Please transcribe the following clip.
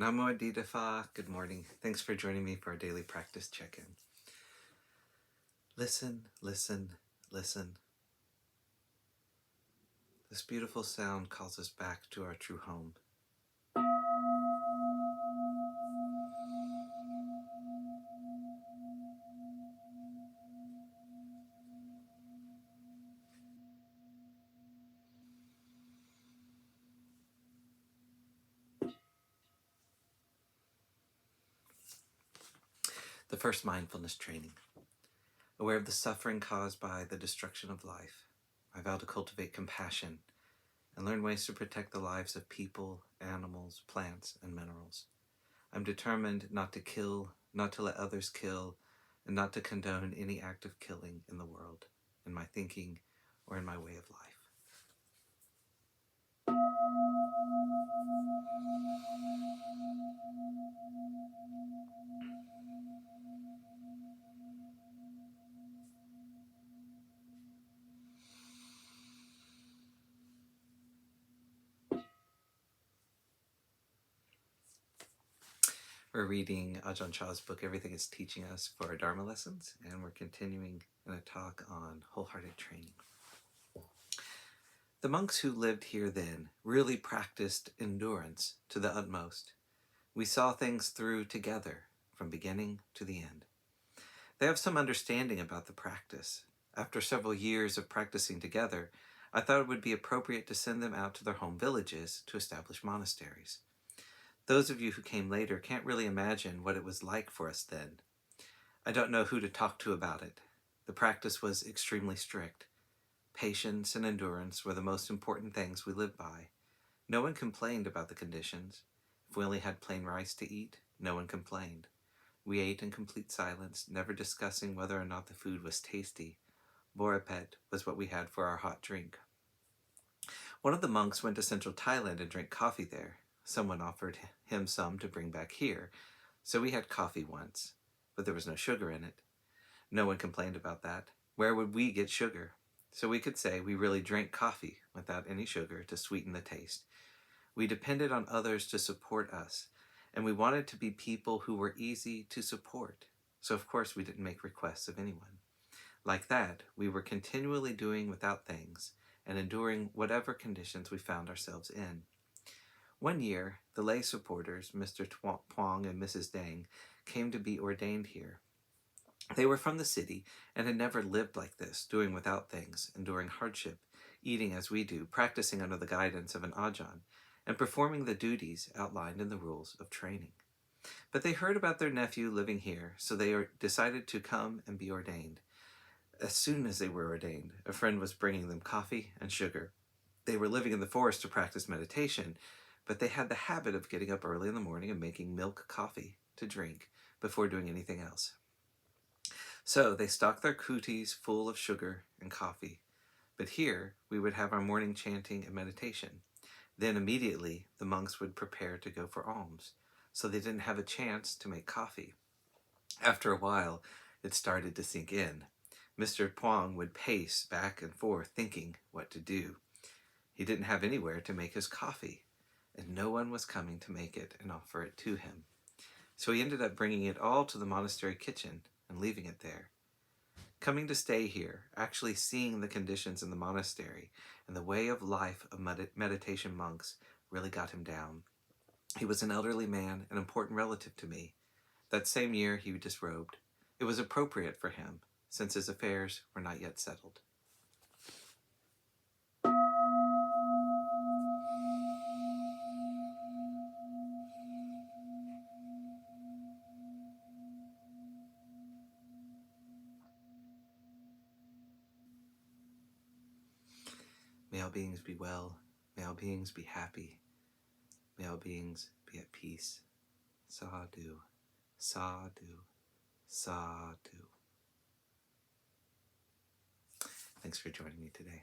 Namo Aditapha, good morning. Thanks for joining me for our daily practice check-in. Listen, listen, listen. This beautiful sound calls us back to our true home. The first mindfulness training. Aware of the suffering caused by the destruction of life, I vow to cultivate compassion and learn ways to protect the lives of people, animals, plants, and minerals. I'm determined not to kill, not to let others kill, and not to condone any act of killing in the world, in my thinking, or in my way of life. We're reading Ajahn Chah's book, Everything is Teaching Us, for our Dharma lessons, and we're continuing in a talk on wholehearted training. The monks who lived here then really practiced endurance to the utmost. We saw things through together, from beginning to the end. They have some understanding about the practice. After several years of practicing together, I thought it would be appropriate to send them out to their home villages to establish monasteries. Those of you who came later can't really imagine what it was like for us then. I don't know who to talk to about it. The practice was extremely strict. Patience and endurance were the most important things we lived by. No one complained about the conditions. If we only had plain rice to eat, no one complained. We ate in complete silence, never discussing whether or not the food was tasty. Borapet was what we had for our hot drink. One of the monks went to central Thailand and drank coffee there. Someone offered him some to bring back here, so we had coffee once, but there was no sugar in it. No one complained about that. Where would we get sugar? So we could say we really drank coffee without any sugar to sweeten the taste. We depended on others to support us, and we wanted to be people who were easy to support. So of course we didn't make requests of anyone. Like that, we were continually doing without things and enduring whatever conditions we found ourselves in. One year, the lay supporters, Mr. Tuong and Mrs. Dang, came to be ordained here. They were from the city and had never lived like this, doing without things, enduring hardship, eating as we do, practicing under the guidance of an Ajahn, and performing the duties outlined in the rules of training. But they heard about their nephew living here, so they decided to come and be ordained. As soon as they were ordained, a friend was bringing them coffee and sugar. They were living in the forest to practice meditation, but they had the habit of getting up early in the morning and making milk coffee to drink before doing anything else. So they stocked their kutis full of sugar and coffee. But here we would have our morning chanting and meditation. Then immediately the monks would prepare to go for alms, so they didn't have a chance to make coffee. After a while, it started to sink in. Mr. Tuong would pace back and forth thinking what to do. He didn't have anywhere to make his coffee, and no one was coming to make it and offer it to him. So he ended up bringing it all to the monastery kitchen and leaving it there. Coming to stay here, actually seeing the conditions in the monastery and the way of life of meditation monks really got him down. He was an elderly man, an important relative to me. That same year he disrobed. It was appropriate for him, since his affairs were not yet settled. May all beings be well. May all beings be happy. May all beings be at peace. Sadhu, sadhu, sadhu. Thanks for joining me today.